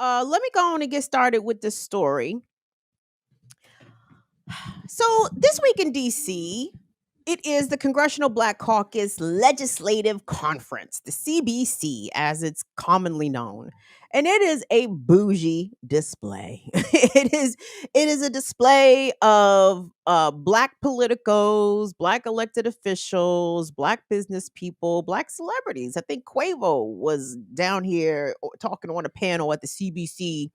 Let me go on and get started with this story. So, this week in DC, it is the Congressional Black Caucus Legislative Conference, the CBC, as it's commonly known. And it is a bougie display. it is a display of black politicos, black elected officials, black business people, black celebrities. I think Quavo was down here talking on a panel at the CBC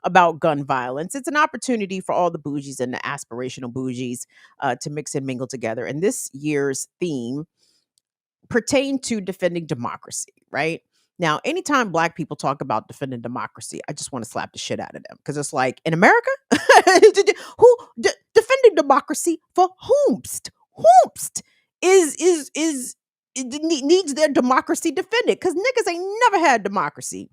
about gun violence. It's an opportunity for all the bougies and the aspirational bougies to mix and mingle together. And this year's theme pertained to defending democracy, right? Now, anytime black people talk about defending democracy, I just want to slap the shit out of them because it's like in America, defending democracy for whomst? Whomst needs their democracy defended because niggas ain't never had democracy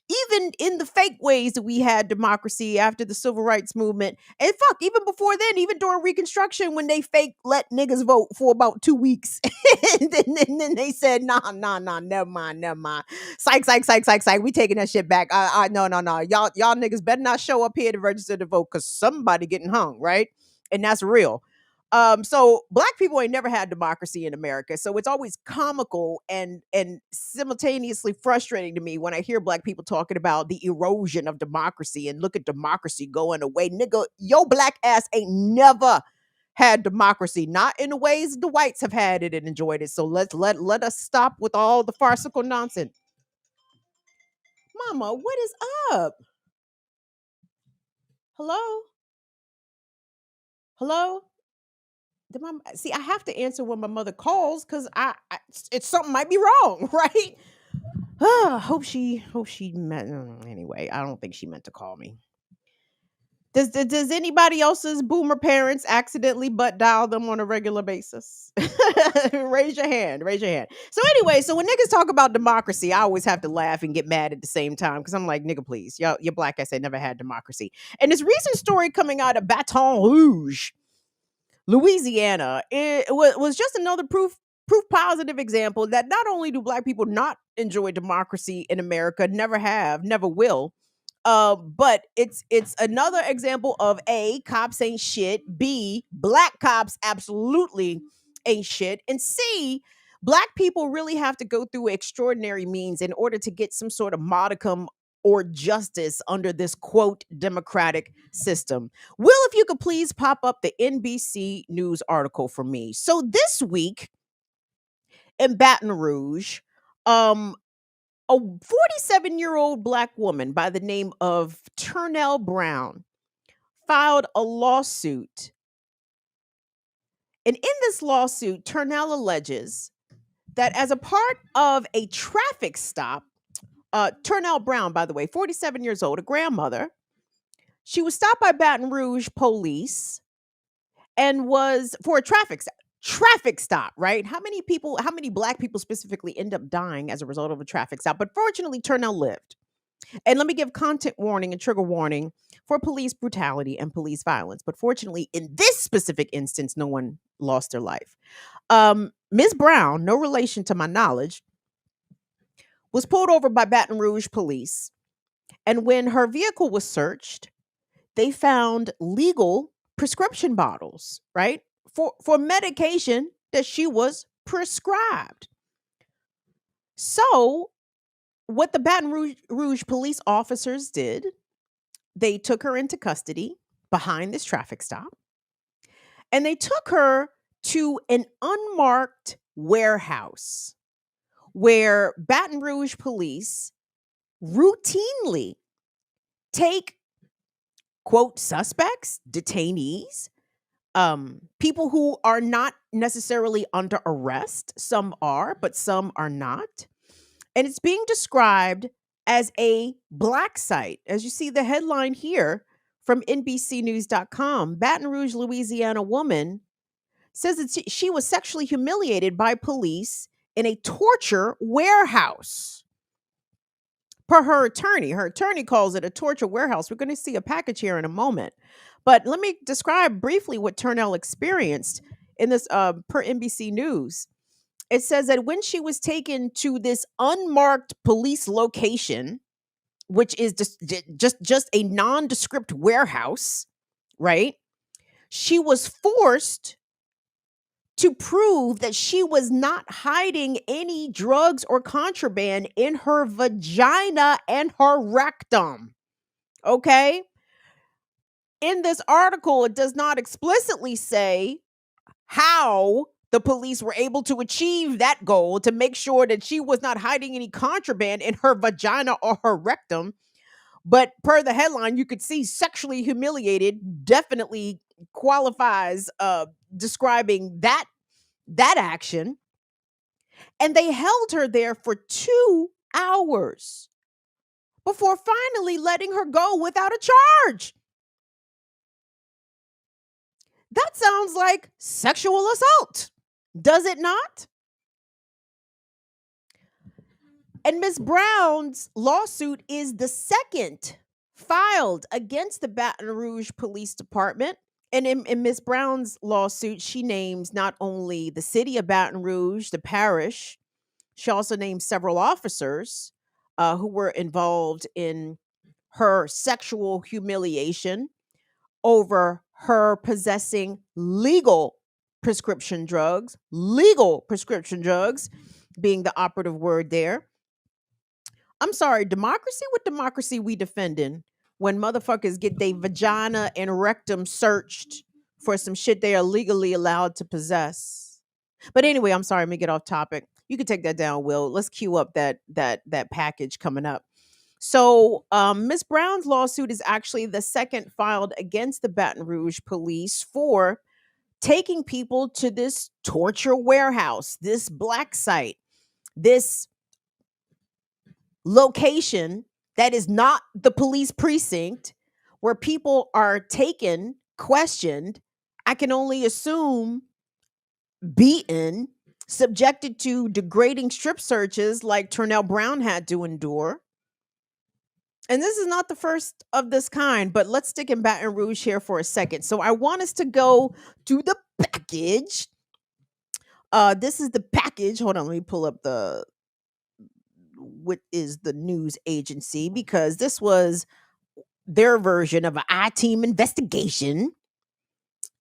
even in the fake ways that we had democracy after the civil rights movement. And fuck, even before then, even during Reconstruction, when they fake let niggas vote for about 2 weeks. and then they said, nah, never mind. Psych. We taking that shit back. No. Y'all niggas better not show up here to register to vote because somebody getting hung, right? And that's real. So black people ain't never had democracy in America. So it's always comical and simultaneously frustrating to me when I hear black people talking about the erosion of democracy and look at democracy going away. Nigga, your black ass ain't never had democracy, not in the ways the whites have had it and enjoyed it. So let us stop with all the farcical nonsense. Mama, what is up? Hello? Hello? See, I have to answer when my mother calls because it's something might be wrong, right? Hope she meant anyway. I don't think she meant to call me. Does anybody else's boomer parents accidentally butt dial them on a regular basis? Raise your hand. Raise your hand. So anyway, so when niggas talk about democracy, I always have to laugh and get mad at the same time because I'm like, nigga, please, y'all, your black ass ain't never had democracy. And this recent story coming out of Baton Rouge, Louisiana, was just another proof positive example that not only do black people not enjoy democracy in America, never have, never will, but it's another example of A, cops ain't shit, B, black cops absolutely ain't shit, and C, black people really have to go through extraordinary means in order to get some sort of modicum or justice under this quote democratic system. Will, if you could please pop up the NBC News article for me. So this week in Baton Rouge, um, a 47-year-old black woman by the name of Turnell Brown filed a lawsuit. And in this lawsuit, Turnell alleges that as a part of a traffic stop, Turnell Brown, by the way, 47 years old, a grandmother, she was stopped by Baton Rouge police and was for a traffic stop, right? How many black people specifically end up dying as a result of a traffic stop? But fortunately, Turnell lived. And let me give content warning and trigger warning for police brutality and police violence. But fortunately, in this specific instance, no one lost their life. Ms. Brown, no relation to my knowledge, was pulled over by Baton Rouge police. And when her vehicle was searched, they found legal prescription bottles, right? For medication that she was prescribed. So, what the Baton Rouge police officers did, they took her into custody behind this traffic stop, and they took her to an unmarked warehouse where Baton Rouge police routinely take, quote, suspects, detainees, people who are not necessarily under arrest. Some are, but some are not. And it's being described as a black site. As you see the headline here from NBCnews.com, Baton Rouge, Louisiana woman says that she was sexually humiliated by police in a torture warehouse. Per her attorney calls it a torture warehouse. We're going to see a package here in a moment. But let me describe briefly what Turnell experienced in this per NBC News. It says that when she was taken to this unmarked police location, which is just a nondescript warehouse, right? She was forced to prove that she was not hiding any drugs or contraband in her vagina and her rectum. Okay? In this article, it does not explicitly say how the police were able to achieve that goal to make sure that she was not hiding any contraband in her vagina or her rectum. But per the headline, you could see sexually humiliated definitely qualifies describing that action. And they held her there for 2 hours before finally letting her go without a charge. That sounds like sexual assault, does it not? And Ms. Brown's lawsuit is the second filed against the Baton Rouge Police Department. And in Ms. Brown's lawsuit, she names not only the city of Baton Rouge, the parish, she also names several officers who were involved in her sexual humiliation over her possessing legal prescription drugs being the operative word there. I'm sorry, democracy? What democracy we defending when motherfuckers get their vagina and rectum searched for some shit they are legally allowed to possess? But anyway, I'm sorry, let me get off topic. You can take that down, Will. Let's queue up that package coming up. So Miss Brown's lawsuit is actually the second filed against the Baton Rouge police for taking people to this torture warehouse, this black site, this location that is not the police precinct, where people are taken, questioned, I can only assume beaten, subjected to degrading strip searches like Turnell Brown had to endure. And this is not the first of this kind, but let's stick in Baton Rouge here for a second. So I want us to go to the package. This is the package. Hold on, let me pull up what is the news agency, because this was their version of an I-team investigation.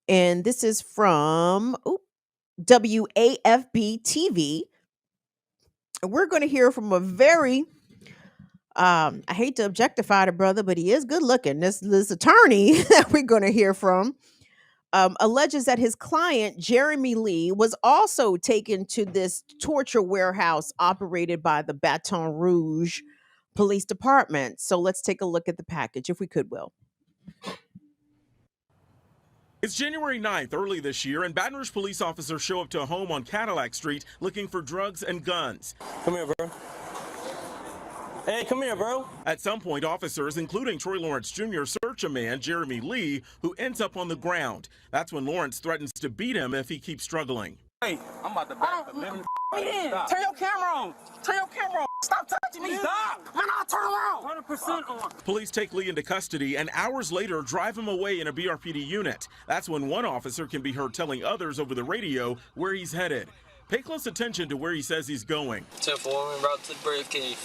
And this is from WAFB TV. And we're going to hear from a very, I hate to objectify the brother, but he is good looking. This attorney that we're going to hear from alleges that his client, Jeremy Lee, was also taken to this torture warehouse operated by the Baton Rouge Police Department. So let's take a look at the package, if we could, Will. It's January 9th, early this year, and Baton Rouge police officers show up to a home on Cadillac Street looking for drugs and guns. Come here, bro. Hey, come here, bro. At some point, officers, including Troy Lawrence Jr., search a man, Jeremy Lee, who ends up on the ground. That's when Lawrence threatens to beat him if he keeps struggling. Hey, I'm about to back the limit. Turn your camera on. Turn your camera on. Stop touching me. Stop. Man, I'll turn around. 100% on. Police take Lee into custody and hours later drive him away in a BRPD unit. That's when one officer can be heard telling others over the radio where he's headed. Pay close attention to where he says he's going. 10-4, route to the Brave Cave.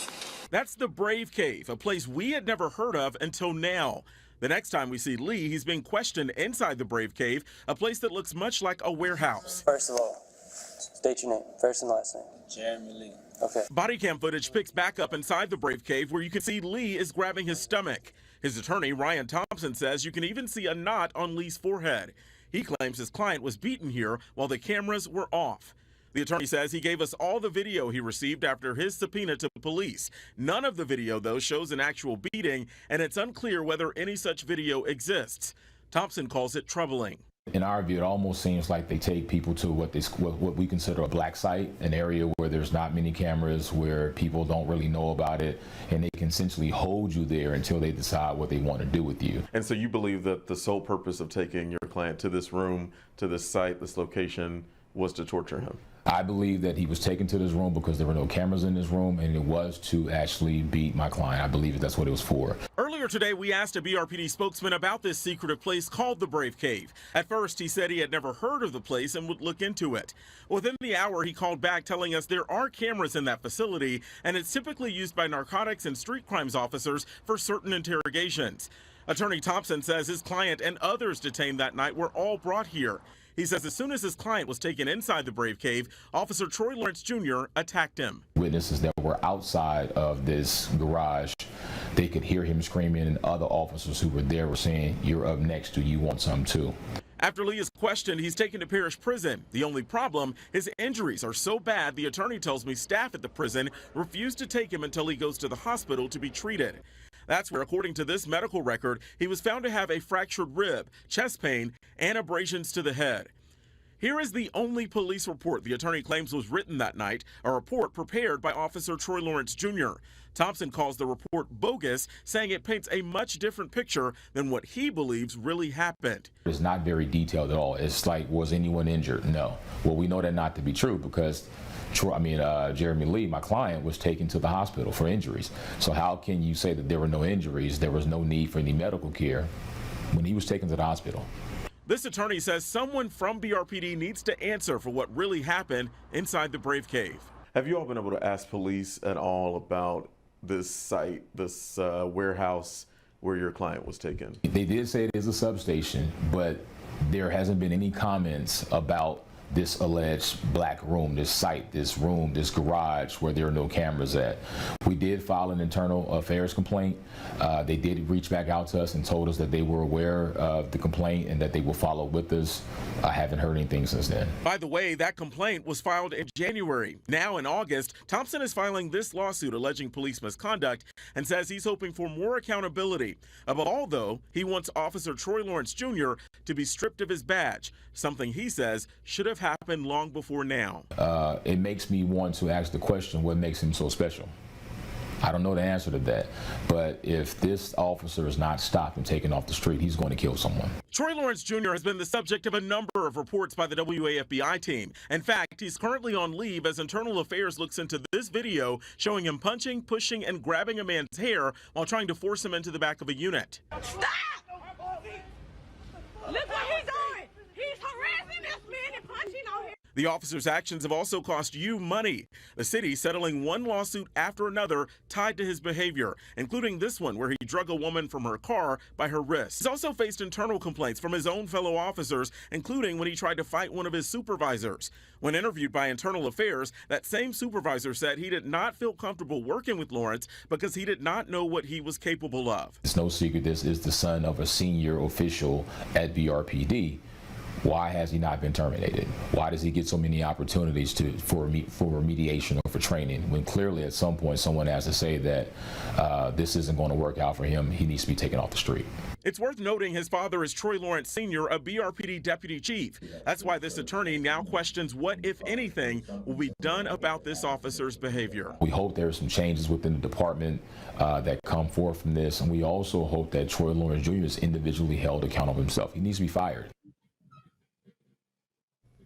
That's the Brave Cave, a place we had never heard of until now. The next time we see Lee, he's being questioned inside the Brave Cave, a place that looks much like a warehouse. First of all, state your name, first and last name. Jeremy Lee. Okay. Body cam footage picks back up inside the Brave Cave where you can see Lee is grabbing his stomach. His attorney, Ryan Thompson, says you can even see a knot on Lee's forehead. He claims his client was beaten here while the cameras were off. The attorney says he gave us all the video he received after his subpoena to police. None of the video, though, shows an actual beating, and it's unclear whether any such video exists. Thompson calls it troubling. In our view, it almost seems like they take people to what we consider a black site, an area where there's not many cameras, where people don't really know about it, and they can essentially hold you there until they decide what they want to do with you. And so you believe that the sole purpose of taking your client to this room, to this site, this location, was to torture him? I believe that he was taken to this room because there were no cameras in this room, and it was to actually beat my client. I believe that's what it was for. Earlier today, we asked a BRPD spokesman about this secretive place called the Brave Cave. At first, he said he had never heard of the place and would look into it. Within the hour, he called back telling us there are cameras in that facility, and it's typically used by narcotics and street crimes officers for certain interrogations. Attorney Thompson says his client and others detained that night were all brought here. He says as soon as his client was taken inside the Brave Cave, Officer Troy Lawrence Jr. attacked him. Witnesses that were outside of this garage, they could hear him screaming, and other officers who were there were saying, "You're up next, do you want some too?" After Lee is questioned, he's taken to Parish Prison. The only problem, his injuries are so bad, the attorney tells me staff at the prison refuse to take him until he goes to the hospital to be treated. That's where, according to this medical record, he was found to have a fractured rib, chest pain, and abrasions to the head. Here is the only police report the attorney claims was written that night, a report prepared by Officer Troy Lawrence Jr. Thompson calls the report bogus, saying it paints a much different picture than what he believes really happened. It's not very detailed at all. It's like, was anyone injured? No. Well, we know that not to be true because Jeremy Lee, my client, was taken to the hospital for injuries. So how can you say that there were no injuries, there was no need for any medical care when he was taken to the hospital? This attorney says someone from BRPD needs to answer for what really happened inside the Brave Cave. Have you all been able to ask police at all about this site, this warehouse where your client was taken? They did say it is a substation, but there hasn't been any comments about this alleged black room, this site, this room, this garage where there are no cameras at. We did file an internal affairs complaint. They did reach back out to us and told us that they were aware of the complaint and that they will follow with us. I haven't heard anything since then. By the way, that complaint was filed in January. Now in August, Thompson is filing this lawsuit alleging police misconduct and says he's hoping for more accountability. Above all, though, he wants Officer Troy Lawrence Jr. to be stripped of his badge, something he says should have happened long before now. It makes me want to ask the question, what makes him so special? I don't know the answer to that, but if this officer is not stopped and taken off the street, he's going to kill someone. Troy Lawrence Jr. has been the subject of a number of reports by the WAFBI team. In fact, he's currently on leave as Internal Affairs looks into this video showing him punching, pushing, and grabbing a man's hair while trying to force him into the back of a unit. Stop! Look what he's doing! He's harassing this man and punching on him. The officer's actions have also cost you money. The city settling one lawsuit after another tied to his behavior, including this one where he drug a woman from her car by her wrist. He's also faced internal complaints from his own fellow officers, including when he tried to fight one of his supervisors. When interviewed by Internal Affairs, that same supervisor said he did not feel comfortable working with Lawrence because he did not know what he was capable of. It's no secret this is the son of a senior official at BRPD. Why has he not been terminated? Why does he get so many opportunities for remediation or for training when clearly at some point someone has to say that this isn't going to work out for him, he needs to be taken off the street? It's worth noting his father is Troy Lawrence Sr., a BRPD deputy chief. That's why this attorney now questions what, if anything, will be done about this officer's behavior. We hope there are some changes within the department that come forth from this, and we also hope that Troy Lawrence Jr. is individually held accountable himself. He needs to be fired.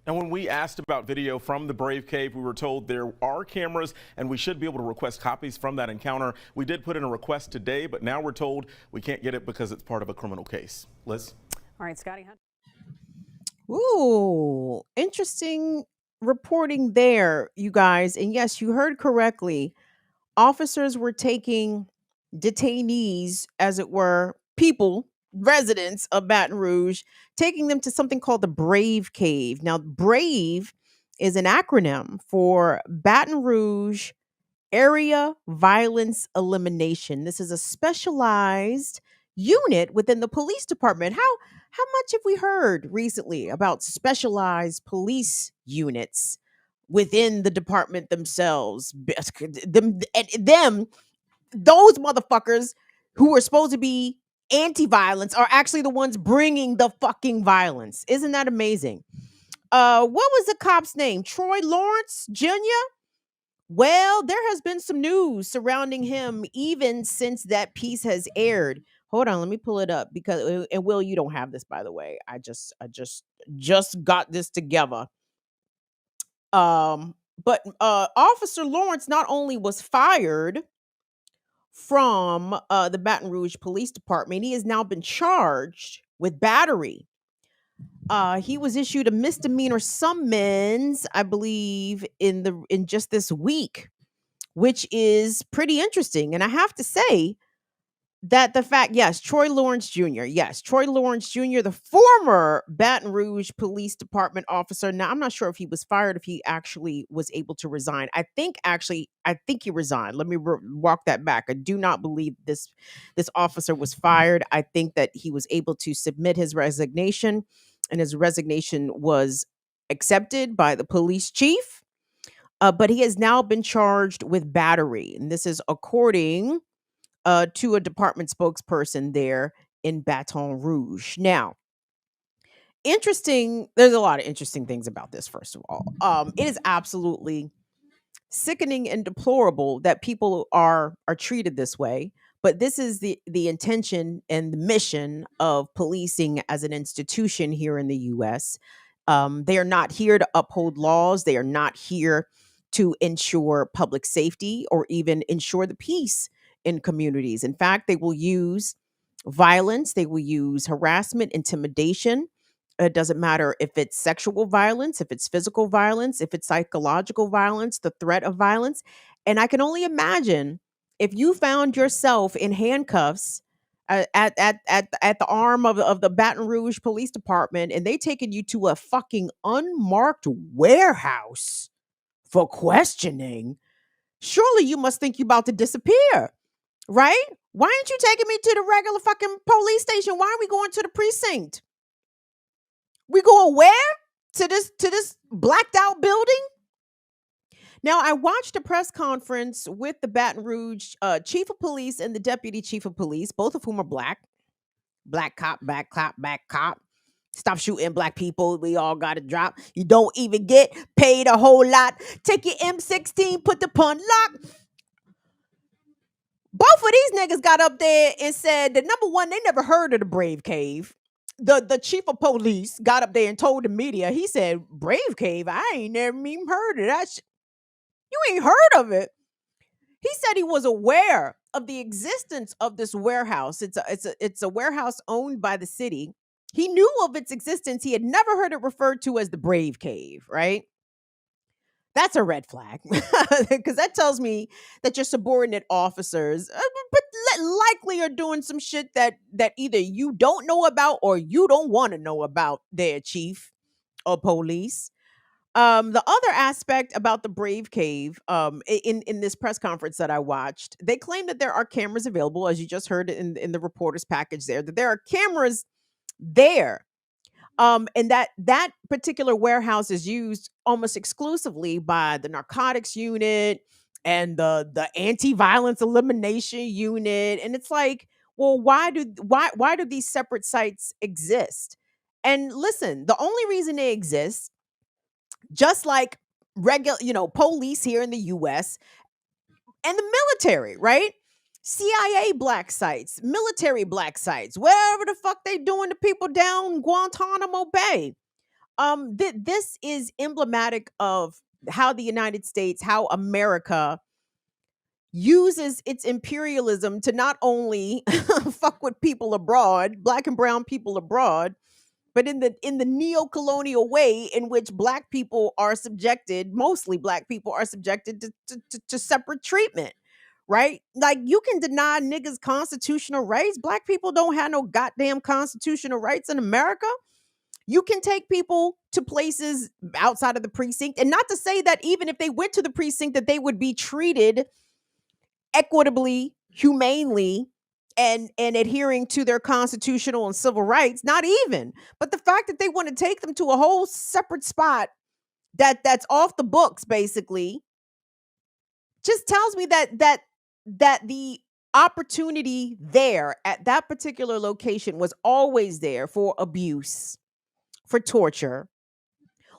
And when we asked about video from the Brave Cave, we were told there are cameras and we should be able to request copies from that encounter. We did put in a request today, but now we're told we can't get it because it's part of a criminal case. Liz? All right, Scotty. Ooh, interesting reporting there, you guys. And yes, you heard correctly. Officers were taking detainees, as it were, people, residents of Baton Rouge, taking them to something called the Brave Cave. Now, Brave is an acronym for Baton Rouge Area Violence Elimination. This is a specialized unit within the police department. How much have we heard recently about specialized police units within the department themselves? Those motherfuckers who are supposed to be anti-violence are actually the ones bringing the fucking violence. Isn't that amazing? What was the cop's name? Troy Lawrence Jr.? Well, there has been some news surrounding him even since that piece has aired. Hold on, let me pull it up because, and Will, you don't have this, by the way. I just got this together. But Officer Lawrence not only was fired from the Baton Rouge Police Department, he has now been charged with battery. He was issued a misdemeanor summons, I believe, in just this week, which is pretty interesting. And I have to say that the fact, yes, Troy Lawrence Jr., yes, Troy Lawrence Jr., the former Baton Rouge Police Department officer. Now, I'm not sure if he was fired, if he actually was able to resign. I think he resigned. Let me walk that back. I do not believe this officer was fired. I think that he was able to submit his resignation, and his resignation was accepted by the police chief. But he has now been charged with battery, and this is according to a department spokesperson there in Baton Rouge. Now, interesting, there's a lot of interesting things about this, first of all. It is absolutely sickening and deplorable that people are treated this way, but this is the intention and the mission of policing as an institution here in the US. They are not here to uphold laws. They are not here to ensure public safety or even ensure the peace in communities. In fact, they will use violence, they will use harassment, intimidation. It doesn't matter if it's sexual violence, if it's physical violence, if it's psychological violence, the threat of violence. And I can only imagine if you found yourself in handcuffs at the arm of the Baton Rouge Police Department, and they taking you to a fucking unmarked warehouse for questioning. Surely you must think you about to disappear, right? Why aren't you taking me to the regular fucking police station? Why are we going to the precinct? We going where? To this blacked out building? Now, I watched a press conference with the Baton Rouge chief of police and the deputy chief of police, both of whom are black. Black cop, back cop, back cop. Stop shooting black people. We all got to drop. You don't even get paid a whole lot. Take your M16, put the pun lock. Both of these niggas got up there and said that, number one, they never heard of the Brave Cave. The chief of police got up there and told the media, he said, Brave Cave? I ain't never even heard of that. You ain't heard of it. He said he was aware of the existence of this warehouse. It's a warehouse owned by the city. He knew of its existence. He had never heard it referred to as the Brave Cave, right? That's a red flag, because that tells me that your subordinate officers, but likely are doing some shit that either you don't know about or you don't want to know about, their chief of police. The other aspect about the Brave Cave, in this press conference that I watched, they claim that there are cameras available, as you just heard in the reporter's package there, that there are cameras there. And that particular warehouse is used almost exclusively by the narcotics unit and the anti-violence elimination unit. And it's like, well, why do these separate sites exist? And listen, the only reason they exist, just like regular, police here in the US and the military, right? CIA black sites, military black sites, wherever the fuck they doing to people down Guantanamo Bay. This is emblematic of how the United States, how America uses its imperialism to not only fuck with people abroad, black and brown people abroad, but in the neo-colonial way in which black people are subjected, mostly black people are subjected to separate treatment, right? Like, you can deny niggas constitutional rights. Black people don't have no goddamn constitutional rights in America. You can take people to places outside of the precinct, and not to say that even if they went to the precinct that they would be treated equitably, humanely, and adhering to their constitutional and civil rights, not even. But the fact that they want to take them to a whole separate spot that's off the books, basically, just tells me that the opportunity there at that particular location was always there for abuse, for torture.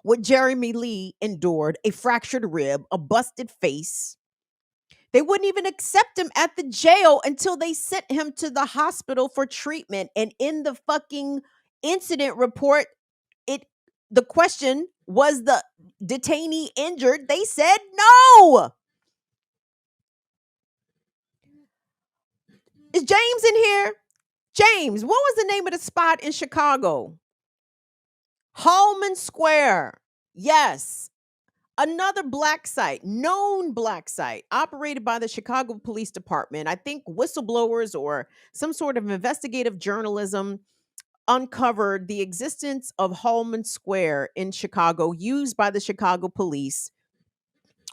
What Jeremy Lee endured, a fractured rib, a busted face. They wouldn't even accept him at the jail until they sent him to the hospital for treatment. And in the fucking incident report, it the question, was the detainee injured? They said no. Is James in here? James, what was the name of the spot in Chicago? Hallman Square. Yes. Another black site, known black site, operated by the Chicago Police Department. I think whistleblowers or some sort of investigative journalism uncovered the existence of Hallman Square in Chicago, used by the Chicago police,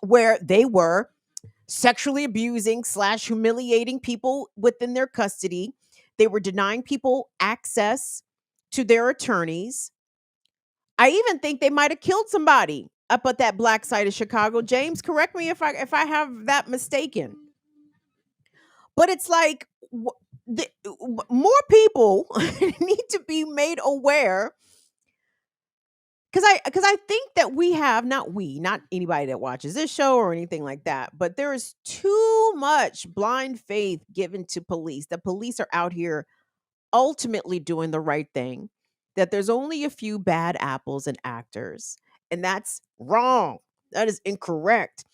where they were sexually abusing / humiliating people within their custody. They were denying people access to their attorneys. I even think they might have killed somebody up at that black side of Chicago. James, correct me if I have that mistaken. But it's like more people need to be made aware, because I think that we have, not anybody that watches this show or anything like that, but there is too much blind faith given to police. The police are out here ultimately doing the right thing, that there's only a few bad apples and actors, and that's wrong. That is incorrect.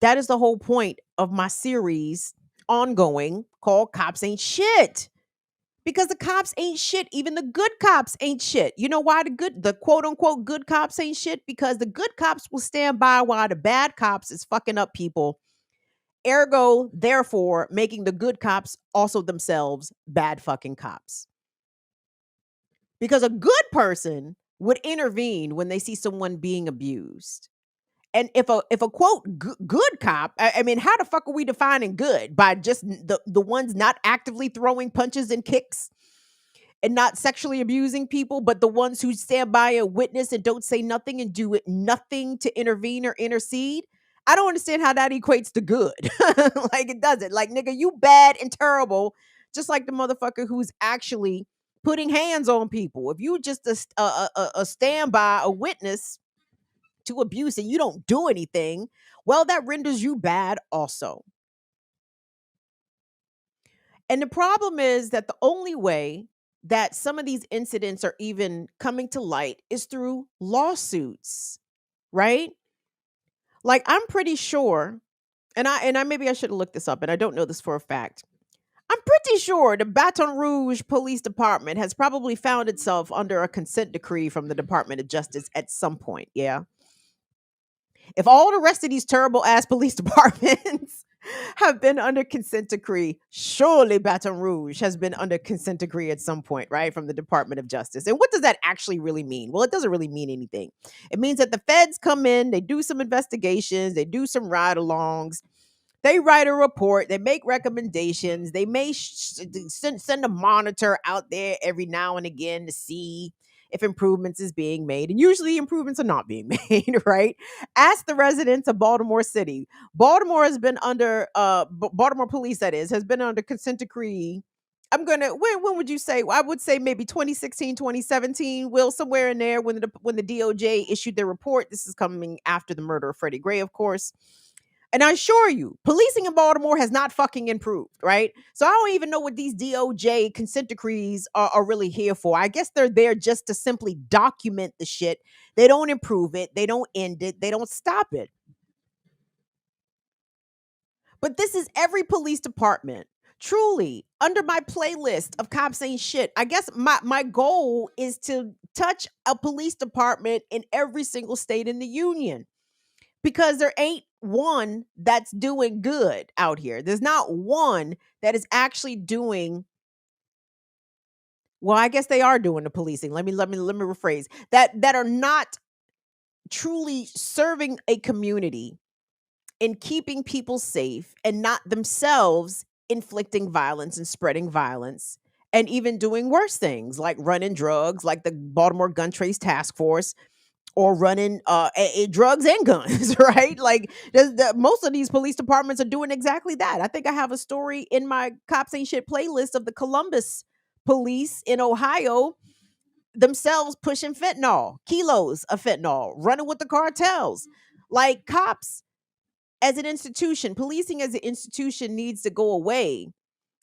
That is the whole point of my series ongoing called Cops Ain't Shit. Because the cops ain't shit. Even the good cops ain't shit. You know why the quote unquote good cops ain't shit? Because the good cops will stand by while the bad cops is fucking up people. Ergo, therefore, making the good cops also themselves bad fucking cops. Because a good person would intervene when they see someone being abused. And if a quote good cop, I mean, how the fuck are we defining good? By just the ones not actively throwing punches and kicks and not sexually abusing people, but the ones who stand by a witness and don't say nothing and do nothing to intervene or intercede? I don't understand how that equates to good. Like, it doesn't. Like, nigga, you bad and terrible, just like the motherfucker who's actually putting hands on people. If you just a standby, a witness to abuse, and you don't do anything, well, that renders you bad also. And the problem is that the only way that some of these incidents are even coming to light is through lawsuits, right? Like, I'm pretty sure, and I maybe I should have looked this up, and I don't know this for a fact. I'm pretty sure the Baton Rouge Police Department has probably found itself under a consent decree from the Department of Justice at some point. Yeah. If all the rest of these terrible ass police departments have been under consent decree, surely Baton Rouge has been under consent decree at some point, right? From the Department of Justice. And what does that actually really mean? Well, it doesn't really mean anything. It means that the feds come in, they do some investigations, they do some ride alongs, they write a report, they make recommendations, they may send a monitor out there every now and again to see if improvements is being made. And usually improvements are not being made, right? Ask the residents of Baltimore City. Baltimore has been under, Baltimore police, that is, has been under consent decree. When would you say? I would say maybe 2016, 2017, Will, somewhere in there, when the DOJ issued their report. This is coming after the murder of Freddie Gray, of course. And I assure you, policing in Baltimore has not fucking improved, right? So I don't even know what these DOJ consent decrees are really here for. I guess they're there just to simply document the shit. They don't improve it. They don't end it. They don't stop it. But this is every police department. Truly, under my playlist of Cops Ain't Shit, I guess my goal is to touch a police department in every single state in the union. Because there ain't one that's doing good out here. There's not one that is actually doing, well, I guess they are doing the policing. Let me rephrase. That are not truly serving a community in keeping people safe and not themselves inflicting violence and spreading violence and even doing worse things like running drugs, like the Baltimore Gun Trace Task Force, or running drugs and guns, right? Like, most of these police departments are doing exactly that. I think I have a story in my Cops Ain't Shit playlist of the Columbus police in Ohio themselves pushing fentanyl, kilos of fentanyl, running with the cartels. Like, cops as an institution, policing as an institution needs to go away.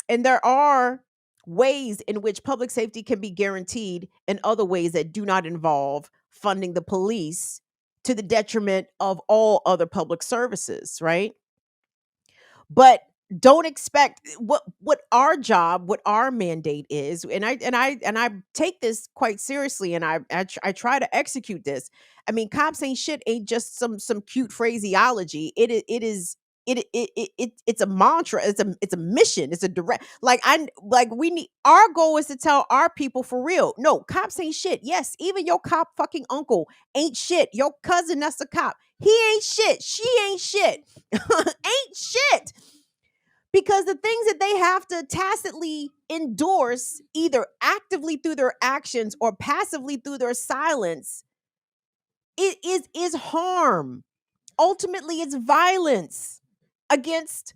And there are ways in which public safety can be guaranteed and other ways that do not involve funding the police to the detriment of all other public services, right? But don't expect what our job, what our mandate is, and I take this quite seriously, and I try to execute this. I mean, cops ain't shit ain't just some cute phraseology. It's a mantra. It's a mission. It's a direct, like we need, our goal is to tell our people for real. No, cops ain't shit. Yes, even your cop fucking uncle ain't shit. Your cousin that's a cop, he ain't shit. She ain't shit. Ain't shit. Because the things that they have to tacitly endorse, either actively through their actions or passively through their silence, it is harm. Ultimately, it's violence against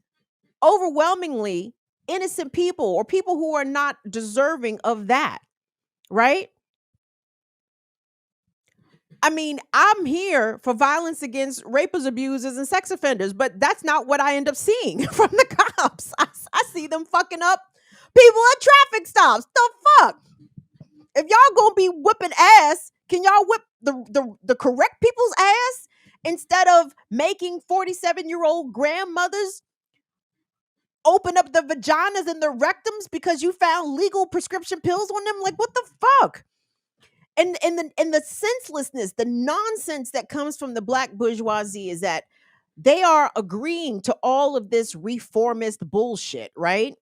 overwhelmingly innocent people, or people who are not deserving of that, right? I mean, I'm here for violence against rapists, abusers, and sex offenders, but that's not what I end up seeing from the cops. I see them fucking up people at traffic stops. The fuck? If y'all gonna be whipping ass, can y'all whip the correct people's ass instead of making 47-year-old grandmothers open up the vaginas and the rectums because you found legal prescription pills on them? Like, what the fuck? And the senselessness, the nonsense that comes from the black bourgeoisie is that they are agreeing to all of this reformist bullshit, right?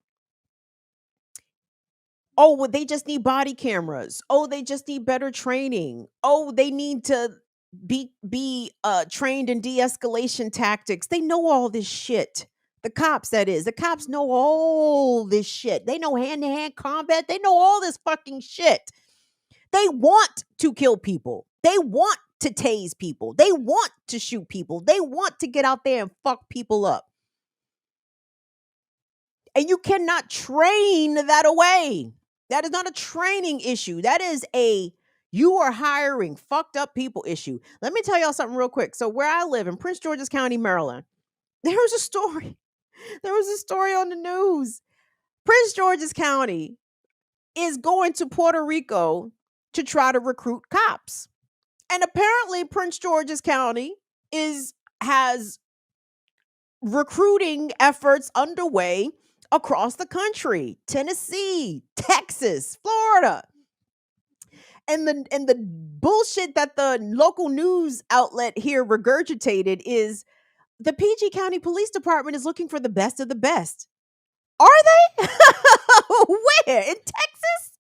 Oh, well, they just need body cameras. Oh, they just need better training. Oh, they need to be trained in de-escalation tactics. They know all this shit. The cops, that is. The cops know all this shit. They know hand-to-hand combat. They know all this fucking shit. They want to kill people. They want to tase people. They want to shoot people. They want to get out there and fuck people up. And you cannot train that away. That is not a training issue. That is you are hiring fucked up people issue. Let me tell y'all something real quick. So where I live in Prince George's County, Maryland, there was a story. There was a story on the news. Prince George's County is going to Puerto Rico to try to recruit cops. And apparently Prince George's County has recruiting efforts underway across the country. Tennessee, Texas, Florida. And the bullshit that the local news outlet here regurgitated is the PG County Police Department is looking for the best of the best. Are they? Where? In Texas?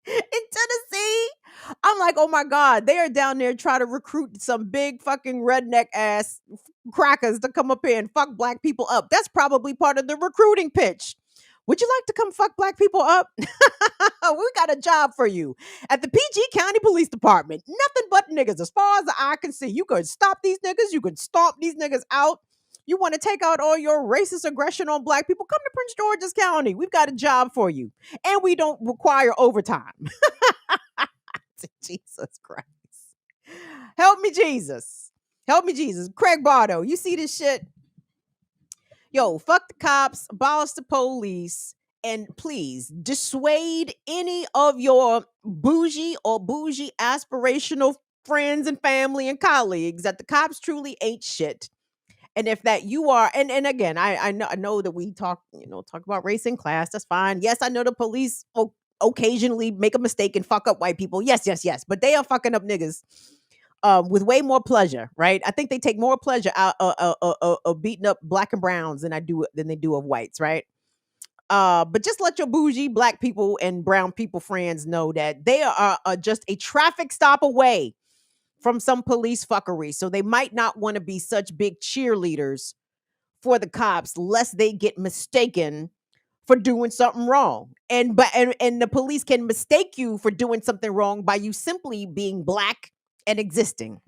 In Tennessee? I'm like, oh my God, they are down there trying to recruit some big fucking redneck ass crackers to come up here and fuck black people up. That's probably part of the recruiting pitch. Would you like to come fuck black people up? We got a job for you at the PG County Police Department. Nothing but niggas. As far as the eye can see, you could stop these niggas. You could stomp these niggas out. You want to take out all your racist aggression on black people? Come to Prince George's County. We've got a job for you. And we don't require overtime. Jesus Christ. Help me, Jesus. Help me, Jesus. Craig Bardo, you see this shit? Yo, fuck the cops, abolish the police, and please dissuade any of your bougie aspirational friends and family and colleagues that the cops truly ain't shit. And if that you are, and again, I know that we talk about race and class. That's fine. Yes, I know the police occasionally make a mistake and fuck up white people. Yes. But they are fucking up niggas with way more pleasure, right? I think they take more pleasure out of beating up black and browns than they do of whites, right? But just let your bougie black people and brown people friends know that they are just a traffic stop away from some police fuckery. So they might not want to be such big cheerleaders for the cops lest they get mistaken for doing something wrong. And the police can mistake you for doing something wrong by you simply being black and existing.